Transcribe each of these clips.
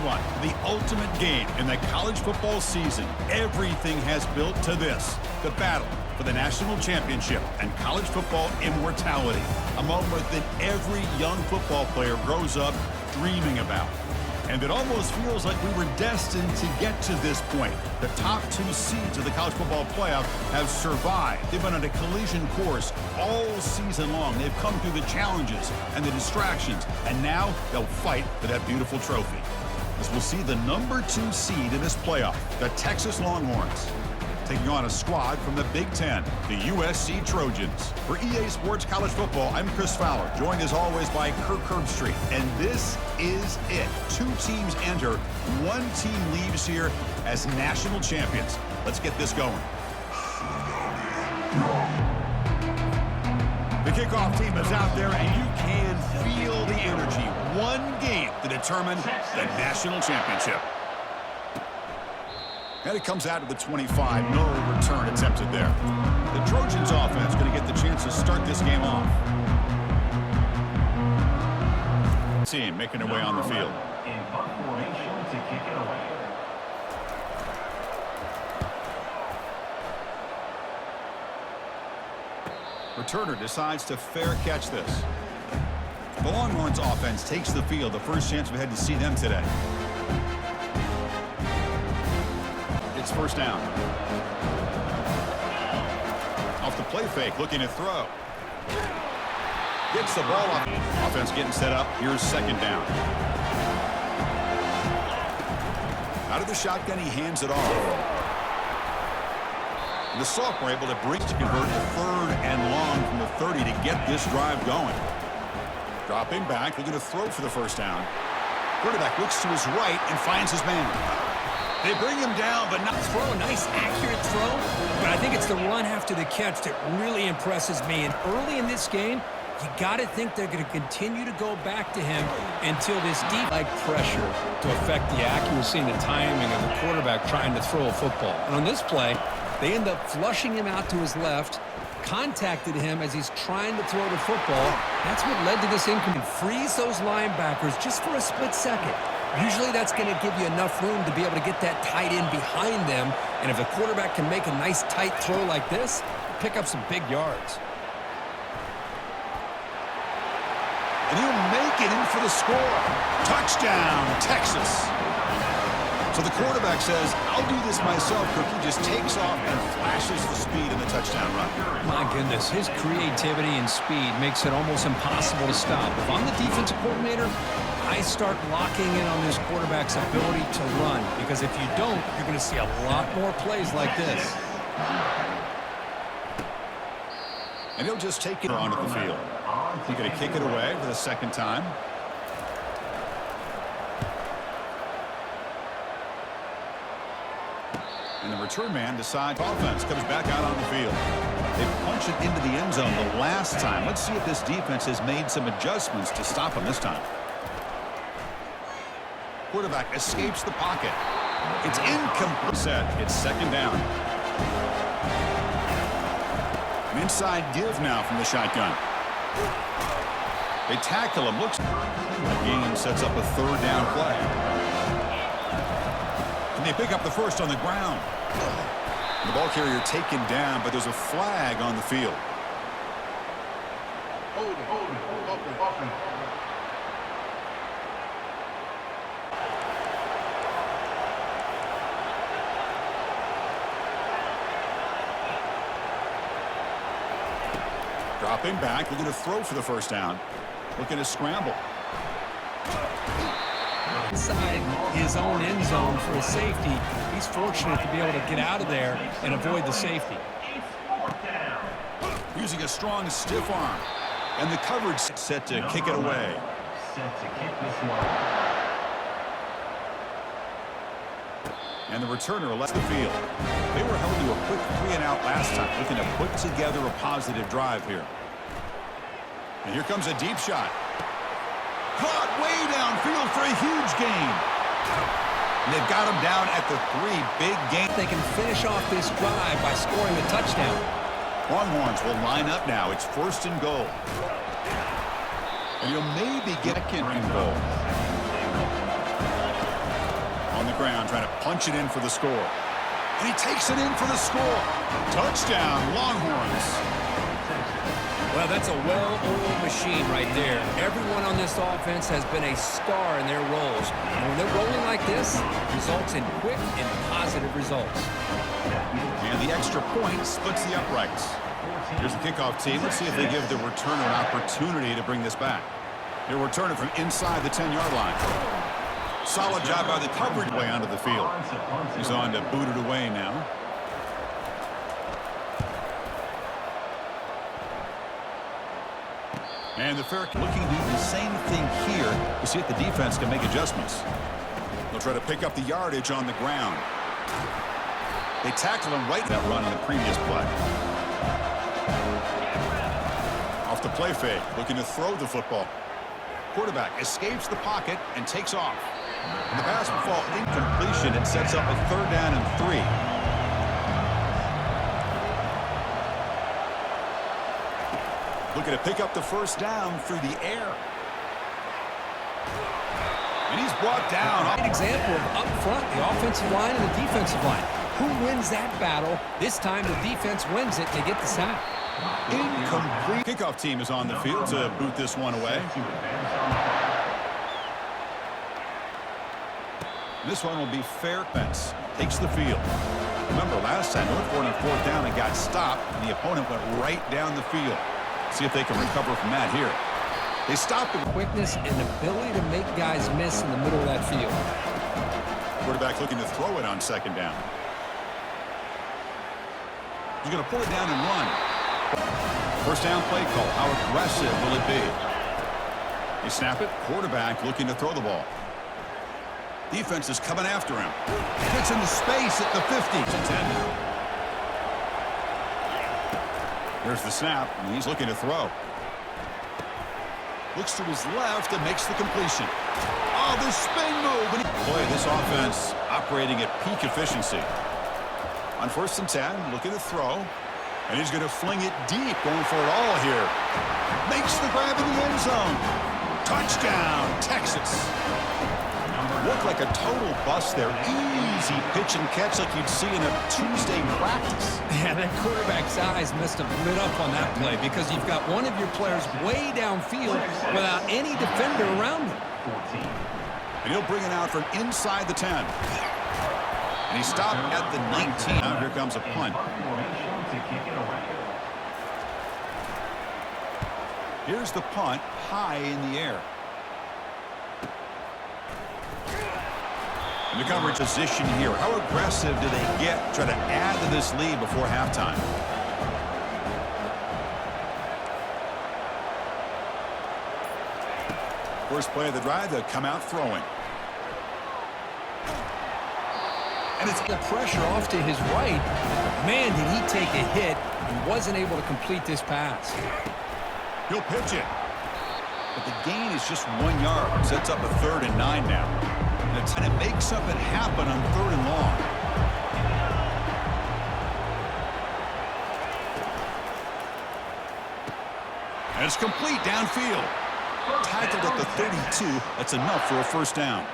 everyone, the ultimate game in the college football season. Everything has built to this, the battle for the national championship and college football immortality, a moment that every young football player grows up dreaming about. And it almost feels like we were destined to get to this point. The top 2 seeds of the college football playoff have survived. They've been on a collision course all season long. They've come through the challenges and the distractions, and now they'll fight for that beautiful trophy. As we'll see the number 2 seed in this playoff, the Texas Longhorns, taking on a squad from the Big Ten, the USC Trojans. For EA Sports College Football, I'm Chris Fowler, joined as always by Kirk Herbstreit. And this is it. 2 teams enter, 1 team leaves here as national champions. Let's get this going. The kickoff team is out there, and you can feel the energy. 1 game to determine the national championship. And it comes out to the 25. No return attempted there. The Trojans offense going to get the chance to start this game off. Team making their way on the field. In punt formation to kick it away. Returner decides to fair catch this. The Longhorns offense takes the field. The first chance we had to see them today. It's first down. Off the play fake, looking to throw. Gets the ball off. Offense getting set up. Here's second down. Out of the shotgun, he hands it off. The sophomore able to breach to convert to 3rd and long from the 30 to get this drive going. Dropping back, looking to throw for the first down. Quarterback looks to his right and finds his man. They bring him down, but not throw. A nice, accurate throw. But I think it's the run after the catch that really impresses me. And early in this game, you got to think they're going to continue to go back to him until this deep like pressure to affect the accuracy and the timing of the quarterback trying to throw a football. And on this play, they end up flushing him out to his left, contacted him as he's trying to throw the football. That's what led to this incomplete. Freeze those linebackers just for a split second. Usually that's going to give you enough room to be able to get that tight end behind them. And if the quarterback can make a nice tight throw like this, pick up some big yards. And he'll make it in for the score. Touchdown, Texas. So the quarterback says, I'll do this myself. He just takes off and flashes the speed in the touchdown run. My goodness, his creativity and speed makes it almost impossible to stop. If I'm the defensive coordinator, I start locking in on this quarterback's ability to run, because if you don't, you're going to see a lot more plays like this. And he'll just take it onto the field. He's going to kick it away for the second time. And the return man decides offense comes back out on the field. They punch it into the end zone the last time. Let's see if this defense has made some adjustments to stop him this time. Quarterback escapes the pocket. It's incomplete. Set. It's second down. An inside give now from the shotgun. They tackle him. Looks. The game sets up a 3rd down play. And they pick up the first on the ground. The ball carrier taken down, but there's a flag on the field. Hold it. Dropping back, looking to throw for the first down. Looking to scramble. Inside his own end zone for a safety. He's fortunate to be able to get out of there and avoid the safety. Using a strong stiff arm. And the coverage set to kick it away. Set to kick this one. And the returner left the field. They were held to a quick 3-and-out last time, looking to put together a positive drive here. And here comes a deep shot. Caught way downfield for a huge gain. And they've got him down at the 3. Big gain. They can finish off this drive by scoring a touchdown. Longhorns will line up now. It's 1st and goal. And you'll maybe get 2nd and goal. ground trying to punch it in for the score. And he takes it in for the score. Touchdown, Longhorns. Well, that's a well-oiled machine right there. Everyone on this offense has been a star in their roles. And when they're rolling like this, it results in quick and positive results. And the extra point splits the uprights. Here's the kickoff team. Let's see if they give the returner an opportunity to bring this back. He'll return it from inside the 10-yard line. Solid job by the coverage way onto the field. He's on to boot it away now. And the fair looking to do the same thing here to see if the defense can make adjustments. They'll try to pick up the yardage on the ground. They tackle him right that run on the previous play. Off the play fake, looking to throw the football. Quarterback escapes the pocket and takes off. And the pass will fall incompletion. It sets up a 3rd down and 3. Looking to pick up the 1st down through the air. And he's brought down. An example of up front, the offensive line and the defensive line. Who wins that battle? This time the defense wins it. They get the sack. Incomplete. Kickoff team is on the field to boot this one away. This one will be fair fence. Takes the field. Remember last time, North Ford on 4th down and got stopped, and the opponent went right down the field. See if they can recover from that here. They stop the Quickness and ability to make guys miss in the middle of that field. quarterback looking to throw it on 2nd down. He's going to pull it down and run. 1st down play call. How aggressive will it be? They snap it. Quarterback looking to throw the ball. Defense is coming after him. Gets into space at the 50. Here's the snap, and he's looking to throw. Looks to his left and makes the completion. Oh, the spin move. Boy, this offense operating at peak efficiency. On 1st and 10, looking to throw. And he's going to fling it deep, going for it all here. Makes the grab in the end zone. Touchdown, Texas. Looked like a total bust there. Easy pitch and catch like you'd see in a Tuesday practice. Yeah, that quarterback's eyes must have lit up on that play because you've got one of your players way downfield without any defender around him. And he'll bring it out from inside the 10. And he stopped at the 19. Now here comes a punt. Here's the punt, high in the air. And the coverage position here. How aggressive do they get to try to add to this lead before halftime? First play of the drive, they'll come out throwing. And it's the pressure off to his right. Man, did he take a hit and wasn't able to complete this pass. He'll pitch it. But the gain is just 1 yard. Sets up a 3rd and 9 now. And it makes something happen on 3rd and long. And it's complete downfield. Tackled at the 32. That's enough for a 1st down.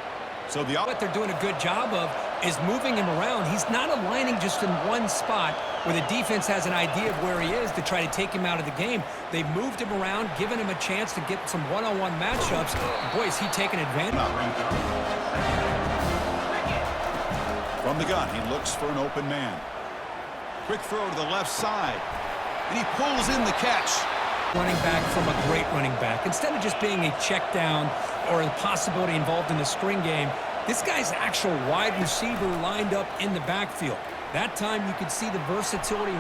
So what they're doing a good job of is moving him around. He's not aligning just in one spot where the defense has an idea of where he is to try to take him out of the game. They've moved him around, given him a chance to get some one-on-one matchups. Boy, is he taking advantage. From the gun, he looks for an open man. Quick throw to the left side. And he pulls in the catch. Running back from a great running back. Instead of just being a check down or a possibility involved in the screen game, this guy's actual wide receiver lined up in the backfield. That time you could see the versatility.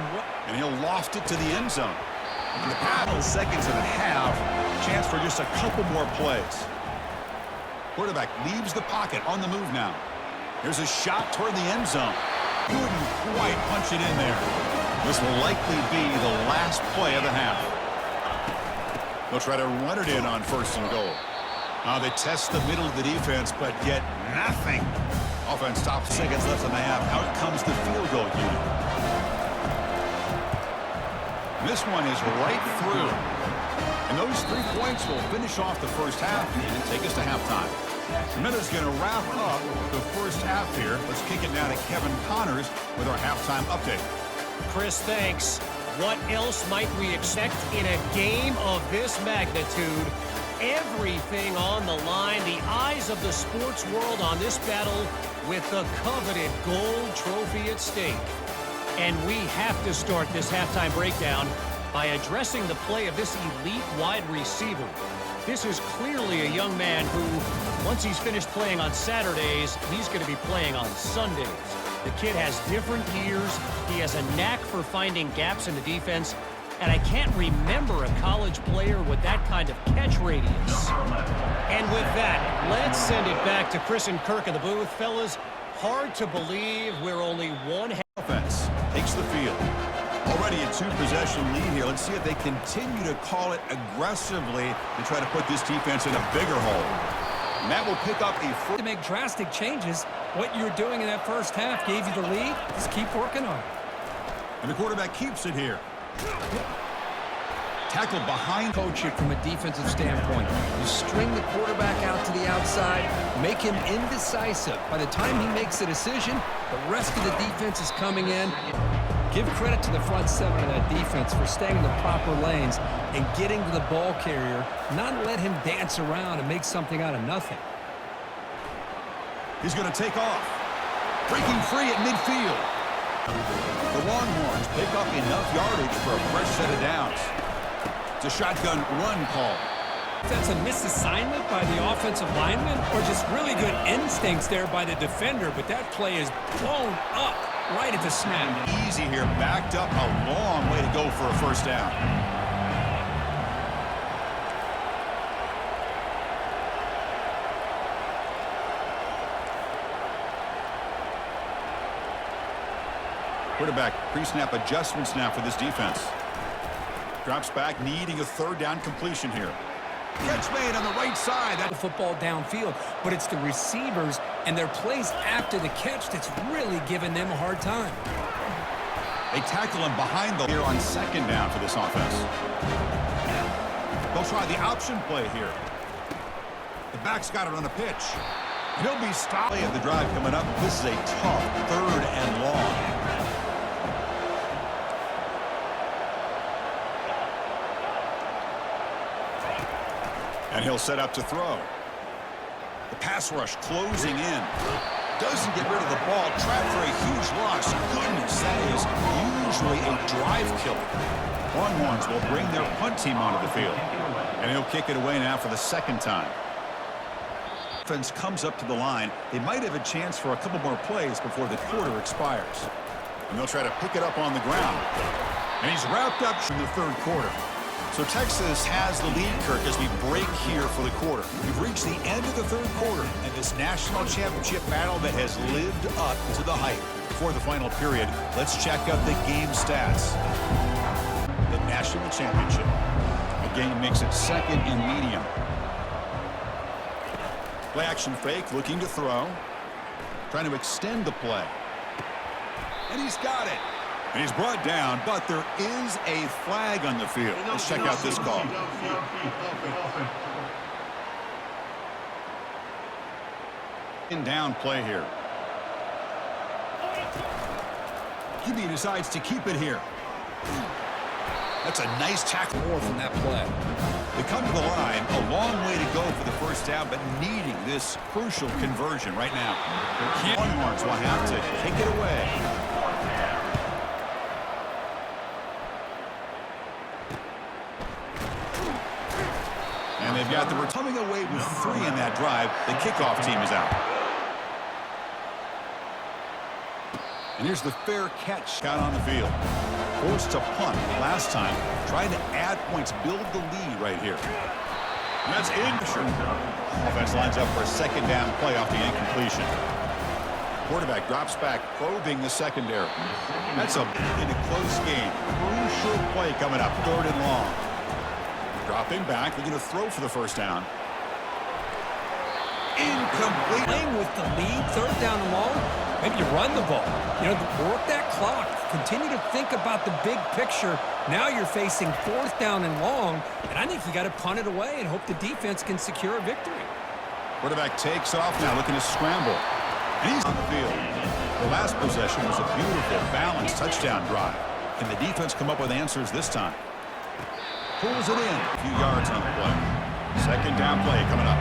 And he'll loft it to the end zone. In the past seconds and a half, chance for just a couple more plays. Quarterback leaves the pocket on the move now. Here's a shot toward the end zone. Couldn't quite punch it in there. This will likely be the last play of the half. They'll try to run it in on 1st and goal. They test the middle of the defense, but get nothing. Offense stops. Seconds left in the half. Out comes the field goal unit. This one is right through. And those 3 points will finish off the 1st half and take us to halftime. Minuta's going to wrap up the 1st half. half here. Let's kick it now to Kevin Connors with our halftime update. Chris, thanks. What else might we expect in a game of this magnitude? Everything on the line, the eyes of the sports world on this battle with the coveted gold trophy at stake. And we have to start this halftime breakdown by addressing the play of this elite wide receiver. This is clearly a young man who, once he's finished playing on Saturdays, he's going to be playing on Sundays. The kid has different gears. He has a knack for finding gaps in the defense. And I can't remember a college player with that kind of catch radius. And with that, let's send it back to Chris and Kirk in the booth. Fellas, hard to believe we're only one Offense takes the field. Already a two-possession lead here. Let's see if they continue to call it aggressively and try to put this defense in a bigger hole. And that will pick up a... To make drastic changes, what you're doing in that first half gave you the lead. Just keep working on it. And the quarterback keeps it here. Tackle behind. Coach it from a defensive standpoint. You string the quarterback out to the outside, make him indecisive. By the time he makes a decision, the rest of the defense is coming in. Give credit to the front seven of that defense for staying in the proper lanes and getting to the ball carrier, not let him dance around and make something out of nothing. He's going to take off. Breaking free at midfield. The Longhorns pick up enough yardage for a fresh set of downs. It's a shotgun run call. That's a misassignment by the offensive lineman or just really good instincts there by the defender, but that play is blown up right at the snap. Easy here, backed up, a long way to go for a first down. Quarterback pre-snap adjustments now for this defense. Drops back, needing a third down completion here. Catch made on the right side. The football downfield, but it's the receivers and their plays after the catch that's really giving them a hard time. They tackle him behind the here on second down for this offense. They'll try the option play here. The back's got it on a pitch. He'll be stopped at the drive coming up. This is a tough third and long. And he'll set up to throw. The pass rush closing in. Doesn't get rid of the ball. Trapped for a huge loss. Goodness, that is usually a drive killer. Longhorns will bring their punt team onto the field. And he'll kick it away now for the second time. Offense comes up to the line. They might have a chance for a couple more plays before the quarter expires. And they'll try to pick it up on the ground. And he's wrapped up in the third quarter. So Texas has the lead, Kirk, as we break here for the quarter. We've reached the end of the third quarter and this national championship battle that has lived up to the hype. For the final period, let's check out the game stats. The national championship. The game makes it second and medium. Play action fake, looking to throw. Trying to extend the play. And he's got it. And he's brought down, but there is a flag on the field. Let's check out this call. In down play here. QB decides to keep it here. That's a nice tackle. More from that play. They come to the line, a long way to go for the first down, but needing this crucial conversion right now. Longhorns will have to kick it away. And they've got we're coming away with 3 in that drive. The kickoff team is out. And here's the fair catch out on the field. Forced to punt last time. Trying to add points, build the lead right here. And that's in. Offense lines up for a second down play off the incompletion. Quarterback drops back, probing the secondary. That's in a close game. Crucial play coming up, third and long. Dropping back, they're going to throw for the first down. Incomplete. Playing with the lead, third down and long, maybe you run the ball. You know, work that clock. Continue to think about the big picture. Now you're facing fourth down and long, and I think you got to punt it away and hope the defense can secure a victory. Quarterback takes off now, looking to scramble. And he's on the field. The last possession was a beautiful, balanced touchdown drive. Can the defense come up with answers this time? Pulls it in. A few yards on the play. Second down play coming up.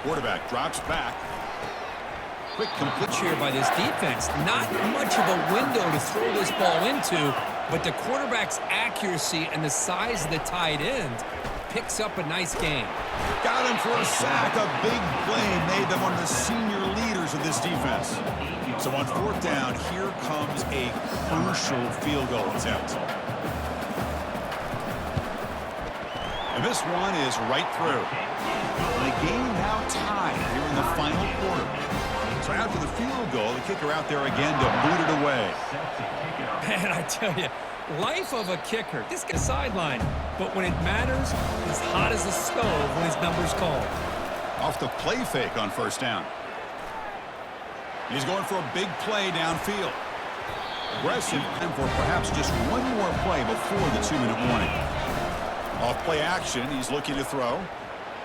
Quarterback drops back. Quick complete Here by this defense. Not much of a window to throw this ball into, but the quarterback's accuracy and the size of the tight end picks up a nice game. Got him for a sack. A big play made them one of the senior leaders of this defense. So on fourth down, here comes a crucial field goal attempt. And this one is right through. And the game now tied here in the final quarter. So after the field goal, the kicker out there again to boot it away. Man, I tell you, life of a kicker. This guy's sideline. But when it matters, he's hot as a stove when his number's called. Off the play fake on first down. He's going for a big play downfield. Aggressive, and for perhaps just one more play before the 2-minute warning. Off play action, he's looking to throw.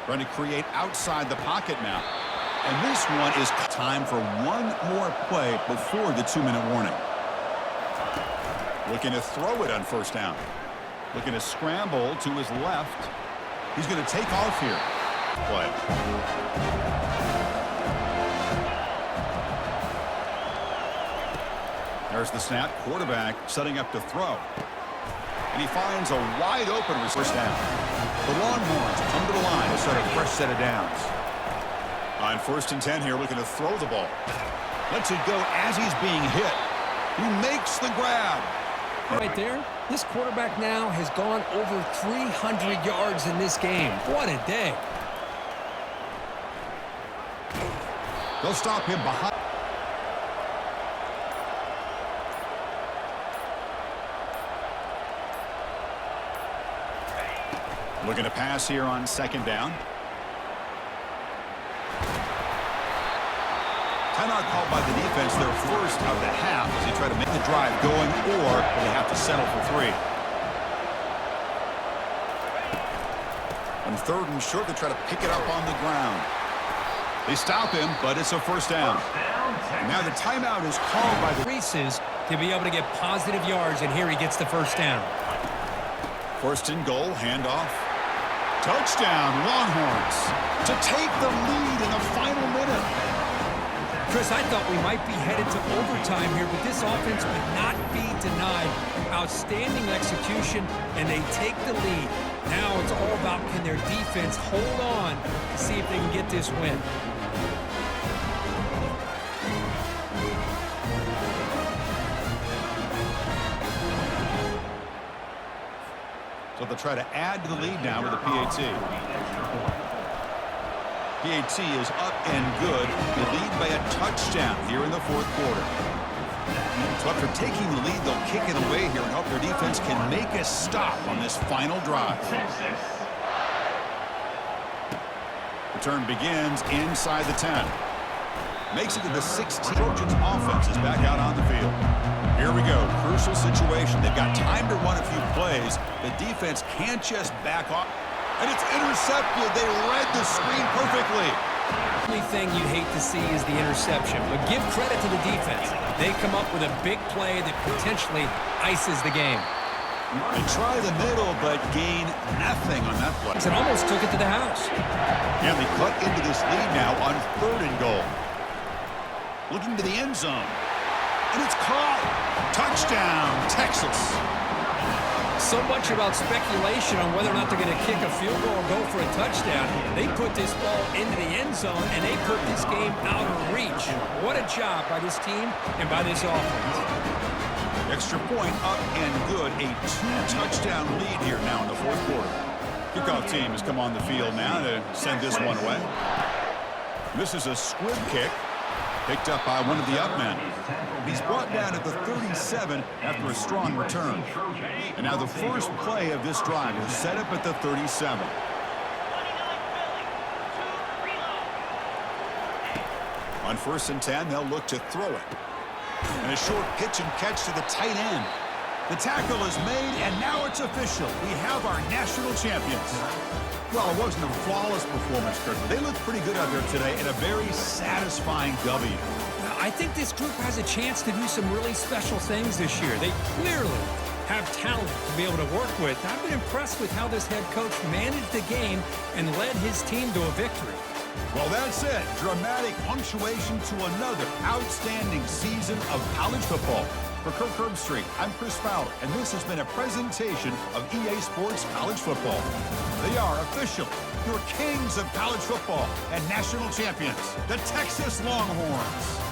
Trying to create outside the pocket now. And this one is time for one more play before the 2-minute warning. Looking to throw it on first down. Looking to scramble to his left. He's going to take off here. Play. There's the snap. Quarterback setting up to throw. And he finds a wide open first down. The Longhorns come to the line to start a fresh set of downs. On 1st and 10 here, looking to throw the ball. Lets it go as he's being hit. He makes the grab. Right there, this quarterback now has gone over 300 yards in this game. What a day. They'll stop him behind. Looking to pass here on 2nd down. Timeout called by the defense, their first of the half, as they try to make the drive going, or they have to settle for 3. On 3rd and short, they try to pick it up on the ground. They stop him, but it's a first down. And now the timeout is called by the Reese's to be able to get positive yards, and here he gets the first down. 1st and goal, handoff. Touchdown, Longhorns, to take the lead in the final minute. Chris, I thought we might be headed to overtime here, but this offense would not be denied. Outstanding execution, and they take the lead. Now it's all about can their defense hold on to see if they can get this win. So they'll try to add to the lead now with a PAT. PAT is up and good. They lead by a touchdown here in the 4th quarter. So after taking the lead, they'll kick it away here and hope their defense can make a stop on this final drive. Return begins inside the 10. Makes it to the 16. Trojans offense is back out on the field. Here we go. Crucial situation. They've got time to run a few plays. The defense can't just back off. And it's intercepted. They read the screen perfectly. The only thing you'd hate to see is the interception, but give credit to the defense. They come up with a big play that potentially ices the game. They try the middle, but gain nothing on that play. It almost took it to the house. And they cut into this lead now on 3rd and goal. Looking to the end zone. And it's caught. Touchdown, Texas. So much about speculation on whether or not they're going to kick a field goal or go for a touchdown. They put this ball into the end zone, and they put this game out of reach. What a job by this team and by this offense. Extra point up and good. A 2-touchdown lead here now in the 4th quarter. Kickoff team has come on the field now to send this one away. This is a squib kick. Picked up by one of the up men. He's brought down at the 37 after a strong return. And now the first play of this drive is set up at the 37. On 1st and 10, they'll look to throw it. And a short pitch and catch to the tight end. The tackle is made, and now it's official. We have our national champions. Well, it wasn't a flawless performance, Kurt, but they looked pretty good out there today in a very satisfying W. Now, I think this group has a chance to do some really special things this year. They clearly have talent to be able to work with. I've been impressed with how this head coach managed the game and led his team to a victory. Well, that's it. Dramatic punctuation to another outstanding season of college football. For Kirk Herbstreit, I'm Chris Fowler, and this has been a presentation of EA Sports College Football. They are officially your kings of college football and national champions, the Texas Longhorns.